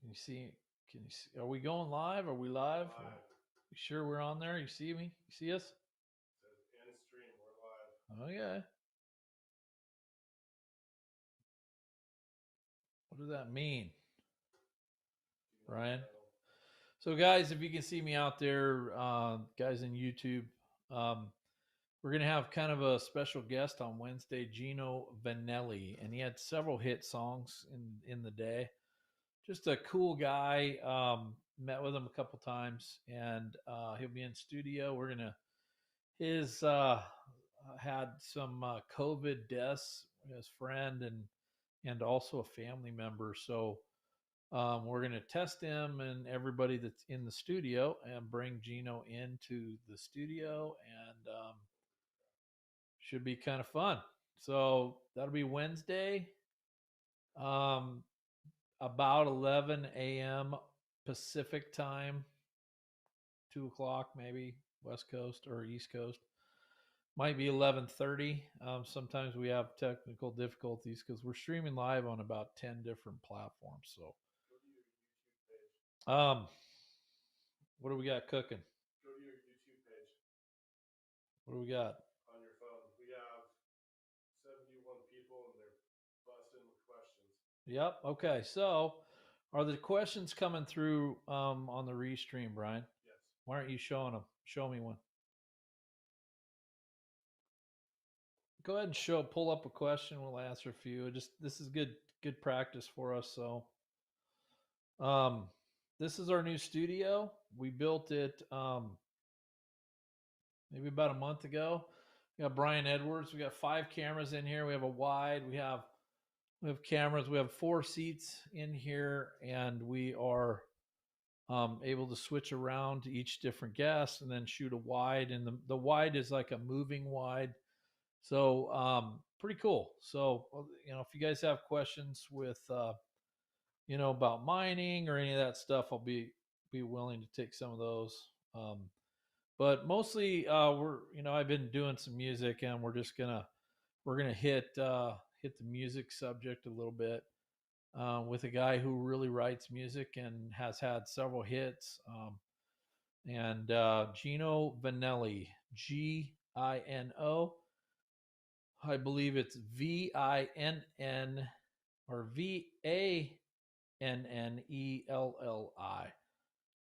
Can you see? Can you see? Are we going live? Are we live? Live. You sure we're on there? You see me? You see us? Says end stream. We're live. Oh yeah. What does that mean, Do not Brian? know. So, guys, if you can see me out there, guys in YouTube, um, we're gonna have kind of a special guest on Wednesday, Gino Vanelli, and he had several hit songs in the day. Just a cool guy. Met with him a couple times, and he'll be in studio. We're gonna his had some COVID deaths. His friend and also a family member. So we're going to test him and everybody that's in the studio and bring Gino into the studio and should be kind of fun. So that'll be Wednesday, um, about 11 a.m. Pacific time, 2 o'clock maybe West Coast or East Coast. Might be 11:30. Sometimes we have technical difficulties because we're streaming live on about 10 different platforms. So, Go to your YouTube page. um, what do we got cooking? Go to your YouTube page What do we got? on your phone. We have 71 people and they're busting with questions. Yep. Okay. So, are the questions coming through on the restream, Brian? Yes. Why aren't you showing them? Show me one. Go ahead and pull up a question. We'll answer a few. Just this is good practice for us. So, um, this is our new studio. We built it maybe about a month ago. We got Brian Edwards. We got 5 cameras in here. We have a wide. We have cameras. We have 4 seats in here, and we are able to switch around to each different guest and then shoot a wide. And the wide is like a moving wide. So pretty cool. So if you guys have questions with about mining or any of that stuff, I'll be willing to take some of those. But mostly, I've been doing some music, and we're gonna hit the music subject a little bit with a guy who really writes music and has had several hits. And Gino Vanelli, Gino. I believe it's Vinn or Vannelli.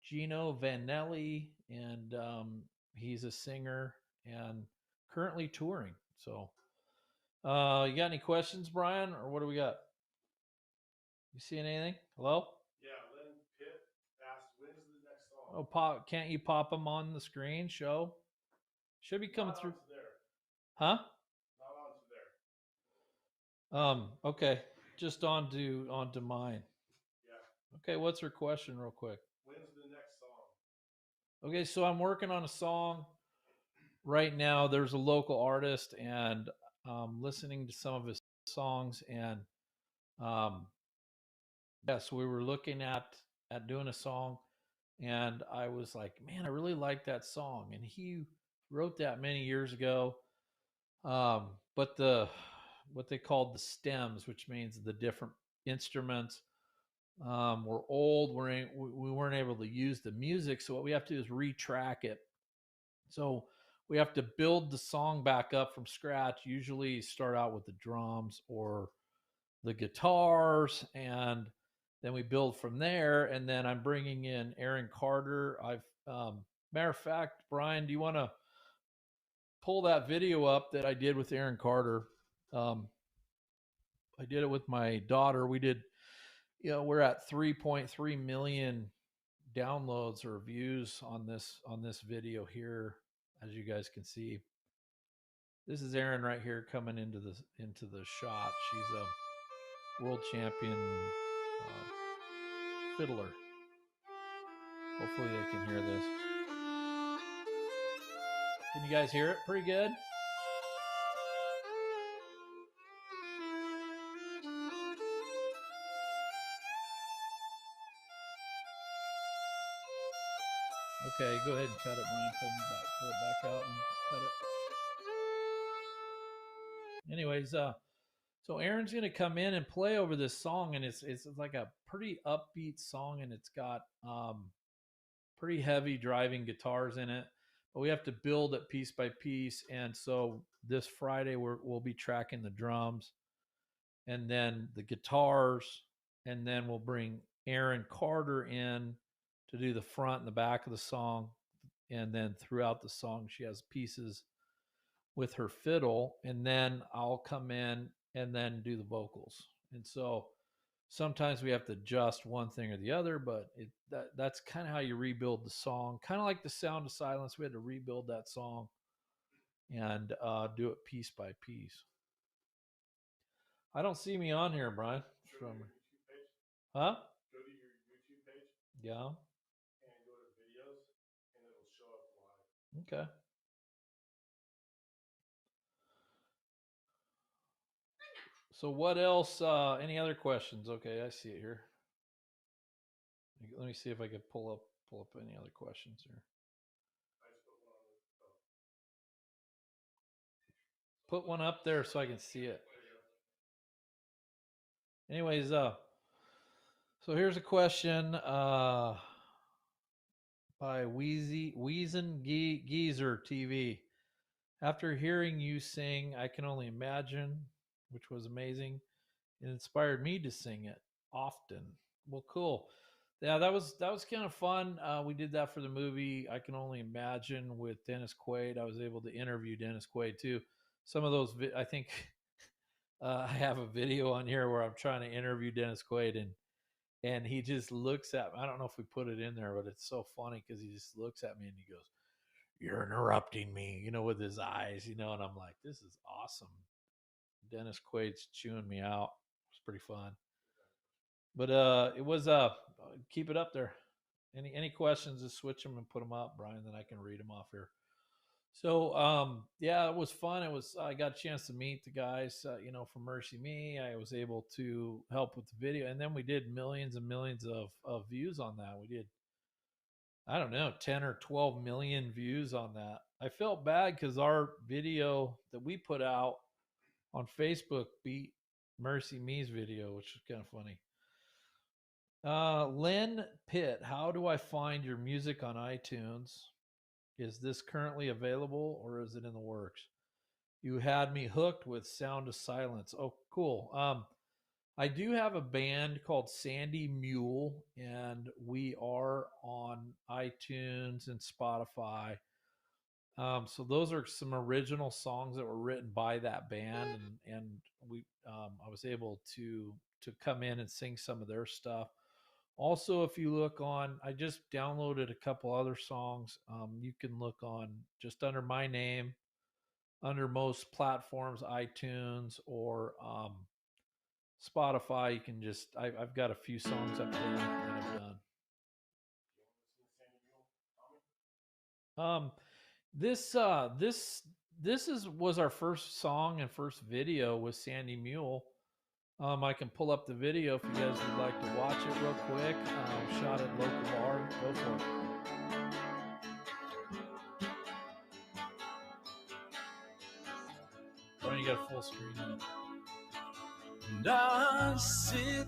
Gino Vanelli, and he's a singer and currently touring. So, you got any questions, Brian, or what do we got? You seeing anything? Hello? Yeah. Lynn Pitt asked, when's the next song? Oh, can't you pop them on the screen? Show should be coming Not through, onto there. huh? Not onto there. Okay, just onto mine. Yeah. Okay, what's her question, real quick? When's the next song? Okay, so I'm working on a song right now. There's a local artist, and listening to some of his songs, and um, yes, we were looking at doing a song, and I was like, man, I really like that song, and he wrote that many years ago. But what they called the stems, which means the different instruments, were old. We weren't able to use the music, so what we have to do is retrack it. So we have to build the song back up from scratch. Usually, start out with the drums or the guitars, and then we build from there. And then I'm bringing in Aaron Carter. Matter of fact, Brian, do you want to pull that video up that I did with Aaron Carter? Um, I did it with my daughter. We're at 3.3 million downloads or views on this video here, as you guys can see. This is Erin right here coming into the shot. She's a world champion fiddler. Hopefully they can hear this. Can you guys hear it pretty good? Okay, go ahead and cut it, Brian. Pull it back out and cut it. Anyways, So Aaron's gonna come in and play over this song, and it's like a pretty upbeat song, and it's got pretty heavy driving guitars in it. But we have to build it piece by piece, and so this Friday we'll be tracking the drums, and then the guitars, and then we'll bring Aaron Carter in to do the front and the back of the song, and then throughout the song she has pieces with her fiddle, and then I'll come in and then do the vocals. And so sometimes we have to adjust one thing or the other, but that's kind of how you rebuild the song. Kind of like the Sound of Silence, we had to rebuild that song and do it piece by piece. I don't see me on here, Brian. From huh? Go to your YouTube page. Yeah. And go to videos, and it'll show up live. Okay. So what else? Any other questions? Okay, I see it here. Let me see if I can pull up any other questions here. Put one up there so I can see it. Anyways, so here's a question by Weezen Geezer TV. After hearing you sing I Can Only Imagine, which was amazing, it inspired me to sing it often. Well, cool. Yeah, that was kind of fun. We did that for the movie I Can Only Imagine with Dennis Quaid. I was able to interview Dennis Quaid too. Some of those, I think, I have a video on here where I'm trying to interview Dennis Quaid, and he just looks at me. I don't know if we put it in there, but it's so funny because he just looks at me and he goes, "You're interrupting me," with his eyes, and I'm like, this is awesome. Dennis Quaid's chewing me out. It's pretty fun. But it was keep it up there. Any questions, just switch them and put them up, Brian, then I can read them off here. So yeah, it was fun. I got a chance to meet the guys, from Mercy Me. I was able to help with the video, and then we did millions and millions of views on that. We did, I don't know, 10 or 12 million views on that. I felt bad because our video that we put out on Facebook beat Mercy Me's video, which is kind of funny. Lynn Pitt, how do I find your music on iTunes? Is this currently available or is it in the works? You had me hooked with Sound of Silence. Oh, cool. I do have a band called Sandy Mule, and we are on iTunes and Spotify. So those are some original songs that were written by that band, and we I was able to come in and sing some of their stuff. Also, if you look on, I just downloaded a couple other songs. You can look on just under my name, under most platforms, iTunes or Spotify. You can just, I've got a few songs up there that I've done. This was our first song and first video with Sandy Mule. I can pull up the video if you guys would like to watch it real quick. Shot at local bar. Go for it. Brian, you got a full screen on it. And I sit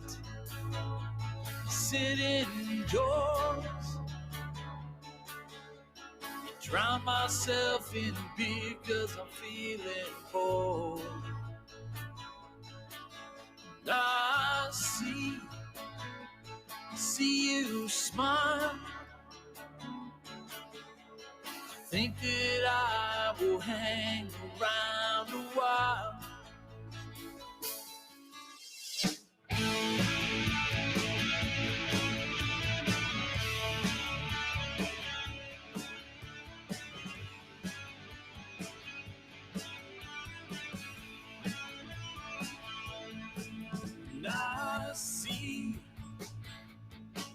indoors, drown myself in beer 'cause I'm feeling bored. And I see you smile, think that I will hang around a while. And I see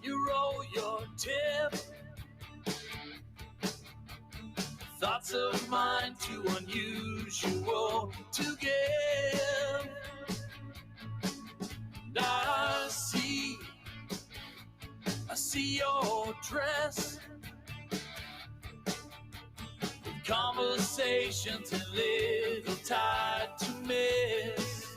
you roll your tip, thoughts of mine too unusual to give. And I see your dress, conversations a little tight to miss.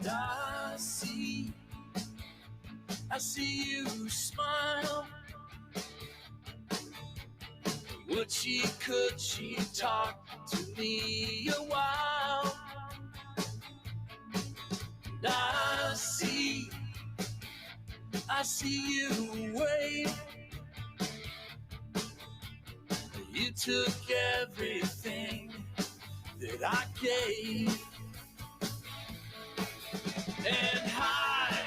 And I see you smile. Could she talk to me a while? And I see you wave. You took everything that I gave. And hi,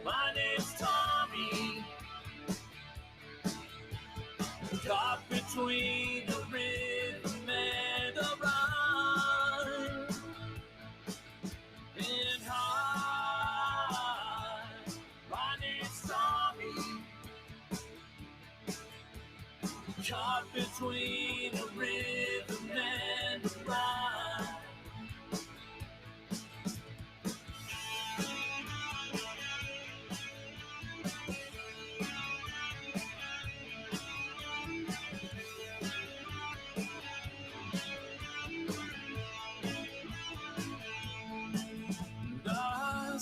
my name's Tommy. Caught between the rhythm and the rhyme. And hi, my name's Tommy. Caught between the rhythm and the rhyme. I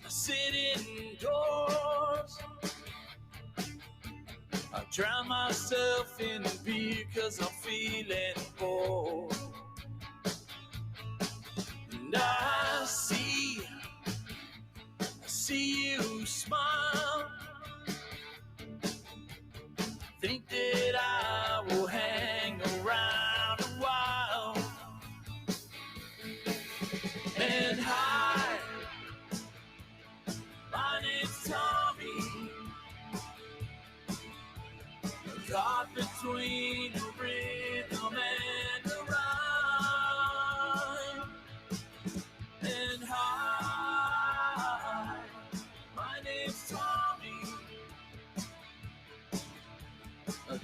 sit indoors. I drown myself in beer 'cause I'm feeling bored. And I see you smile. Think that I will hang around a while. And hi, my name's Tommy. Caught between the rhythm and the rhyme. And hi, my name's Tommy.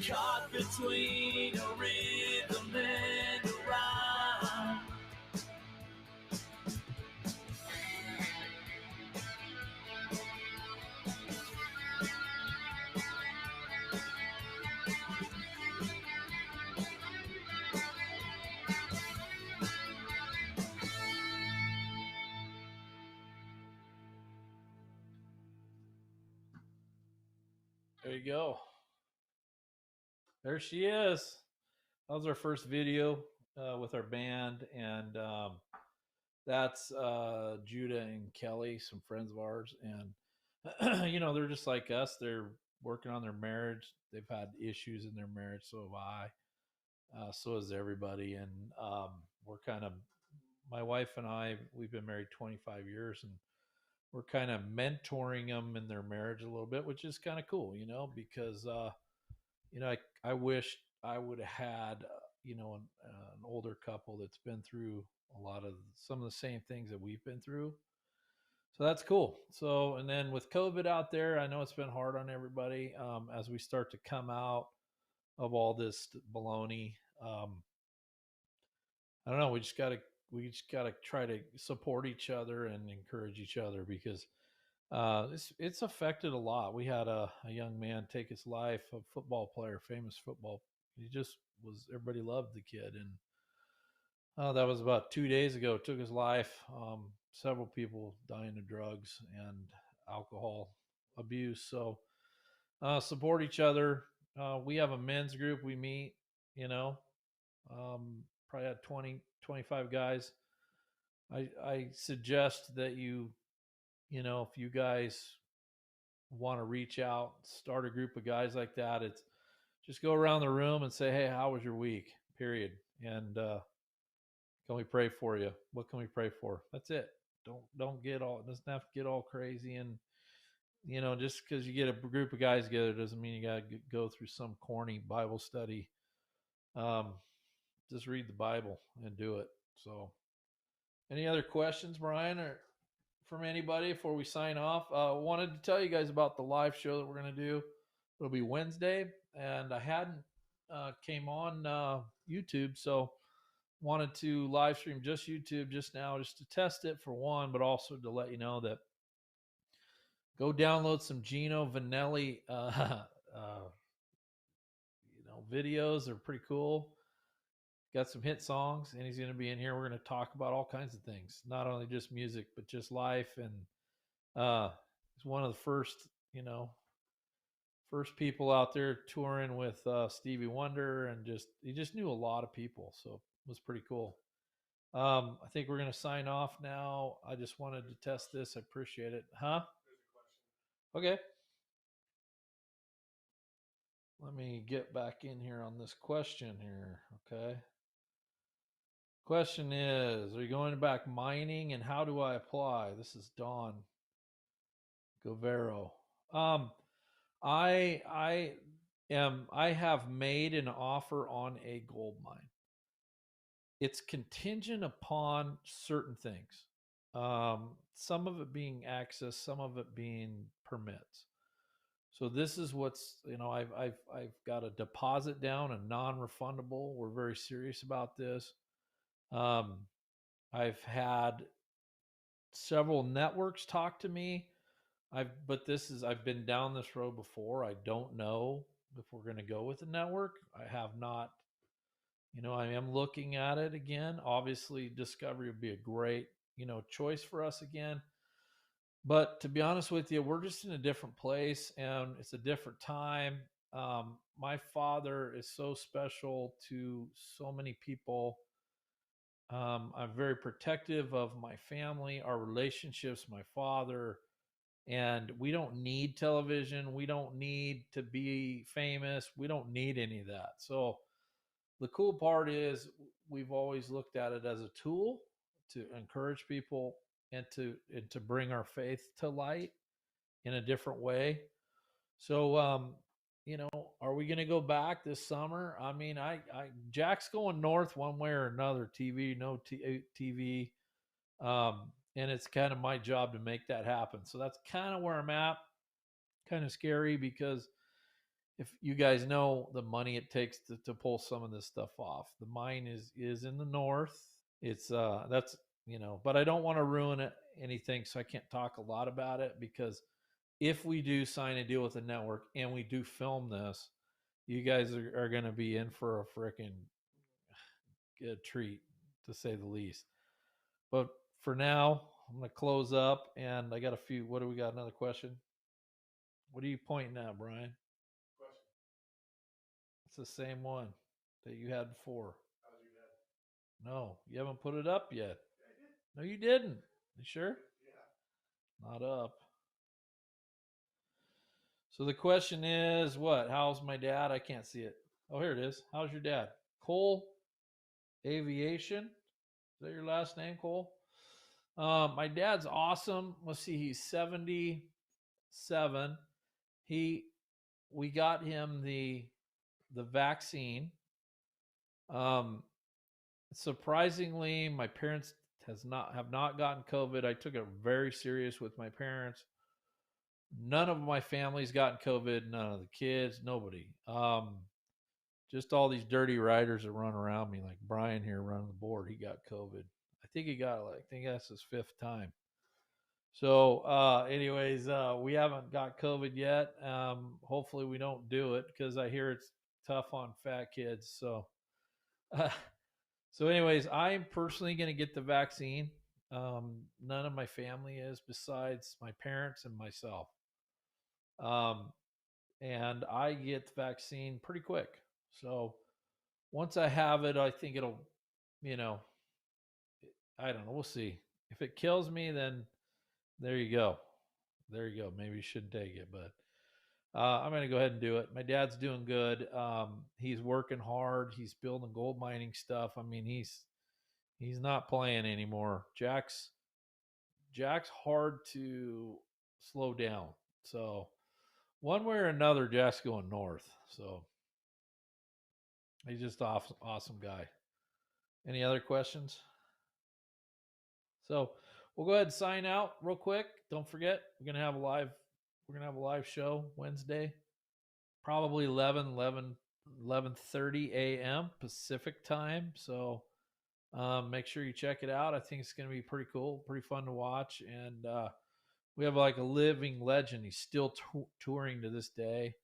Caught between the rhythm and the rhyme. There you go. There she is. That was our first video with our band, and that's Judah and Kelly, some friends of ours, and they're just like us. They're working on their marriage. They've had issues in their marriage, so have I. So has everybody, and we're kind of, my wife and I, we've been married 25 years, and we're kind of mentoring them in their marriage a little bit, which is kind of cool, because I wish I would have had an older couple that's been through a lot of some of the same things that we've been through. So that's cool. So, and then with COVID out there, I know it's been hard on everybody as we start to come out of all this baloney. I don't know. We just gotta try to support each other and encourage each other, because it's affected a lot. We had a young man take his life, a football player, famous football. He just was, everybody loved the kid. And that was about 2 days ago, took his life. Several people dying of drugs and alcohol abuse. So support each other. We have a men's group. We meet, probably had 20, 25 guys. I suggest that if you guys want to reach out, start a group of guys like that, it's just go around the room and say, hey, how was your week? Period. And can we pray for you? What can we pray for? That's it. Don't get all, it doesn't have to get all crazy. And just because you get a group of guys together doesn't mean you got to go through some corny Bible study. Just read the Bible and do it. So any other questions, Brian, or from anybody before we sign off? Wanted to tell you guys about the live show that we're going to do. It'll be Wednesday, and I hadn't came on YouTube, so wanted to live stream just YouTube just now, just to test it for one, but also to let you know that go download some Gino Vanelli videos. They're pretty cool. got some hit songs, and he's going to be in here. We're going to talk about all kinds of things, not only just music, but just life. And he's one of the first people out there touring with Stevie Wonder, and he just knew a lot of people, so it was pretty cool. I think we're going to sign off now. I just wanted to test this. I appreciate it. Huh? Okay. Let me get back in here on this question here. Okay. Question is, are you going back mining, and how do I apply? This is Don Govero. I have made an offer on a gold mine. It's contingent upon certain things. Some of it being access, some of it being permits. So this is what's, I've got a deposit down, a non-refundable. We're very serious about this. I've had several networks talk to me. I've been down this road before. I don't know if we're going to go with the network. I have not, I am looking at it again. Obviously, Discovery would be a great, choice for us again. But to be honest with you, we're just in a different place, and it's a different time. My father is so special to so many people. I'm very protective of my family, our relationships, my father, and we don't need television. We don't need to be famous. We don't need any of that. So the cool part is we've always looked at it as a tool to encourage people and to bring our faith to light in a different way. So, are we going to go back this summer? I mean, Jack's going north one way or another. TV, no TV, and it's kind of my job to make that happen. So that's kind of where I'm at. Kind of scary because if you guys know the money it takes to pull some of this stuff off. The mine is in the north. It's that's but I don't want to ruin anything, so I can't talk a lot about it, because if we do sign a deal with the network and we do film this, you guys are going to be in for a freaking good treat, to say the least. But for now, I'm going to close up, and I got a few. What do we got? Another question? What are you pointing at, Brian? Question. It's the same one that you had before. How's your dad? No, you haven't put it up yet. Yeah, I did. No, you didn't. You sure? Yeah. Not up. So the question is, what? How's my dad? I can't see it. Oh, here it is. How's your dad? Cole Aviation. Is that your last name, Cole? My dad's awesome. Let's see, he's 77. We got him the vaccine. Surprisingly, my parents have not gotten COVID. I took it very serious with my parents. None of my family's gotten COVID. None of the kids. Nobody. Just all these dirty riders that run around me, like Brian here running the board. He got COVID. I think that's his 5th time. So, anyways, we haven't got COVID yet. Hopefully we don't do it, because I hear it's tough on fat kids. So, anyways, I'm personally going to get the vaccine. None of my family is, besides my parents and myself. And I get the vaccine pretty quick. So once I have it, I think it'll, I don't know. We'll see. If it kills me, then there you go. Maybe you shouldn't take it, but I'm going to go ahead and do it. My dad's doing good. He's working hard. He's building gold mining stuff. I mean, he's not playing anymore. Jack's hard to slow down. So one way or another, Jack's going north. So he's just awesome guy. Any other questions? So we'll go ahead and sign out real quick. Don't forget, we're gonna have a live show Wednesday, probably 11:30 a.m. Pacific time. So make sure you check it out. I think it's gonna be pretty cool, pretty fun to watch, and we have like a living legend. He's still touring to this day.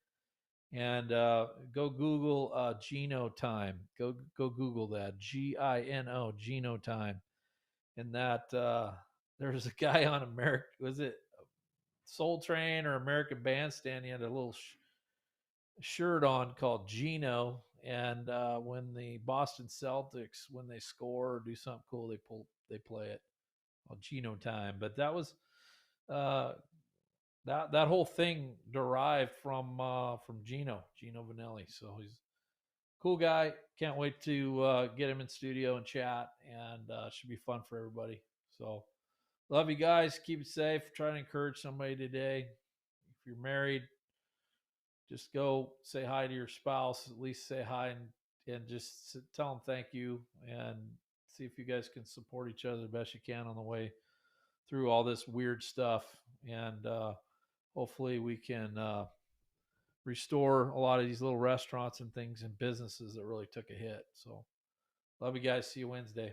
And go Google Gino Time. Go Google that, Gino, Gino Time. And that there's a guy on America, was it Soul Train or American Bandstand? He had a little shirt on called Gino. And when the Boston Celtics, when they score or do something cool, they play it called Gino Time. But that was uh, that whole thing derived from Gino Vanelli. So he's a cool guy. Can't wait to get him in studio and chat, and it should be fun for everybody. So love you guys. Keep it safe. Try to encourage somebody today. If you're married, just go say hi to your spouse. At least say hi and just tell them thank you, and see if you guys can support each other the best you can on the way through all this weird stuff. And hopefully we can restore a lot of these little restaurants and things and businesses that really took a hit. So love you guys. See you Wednesday.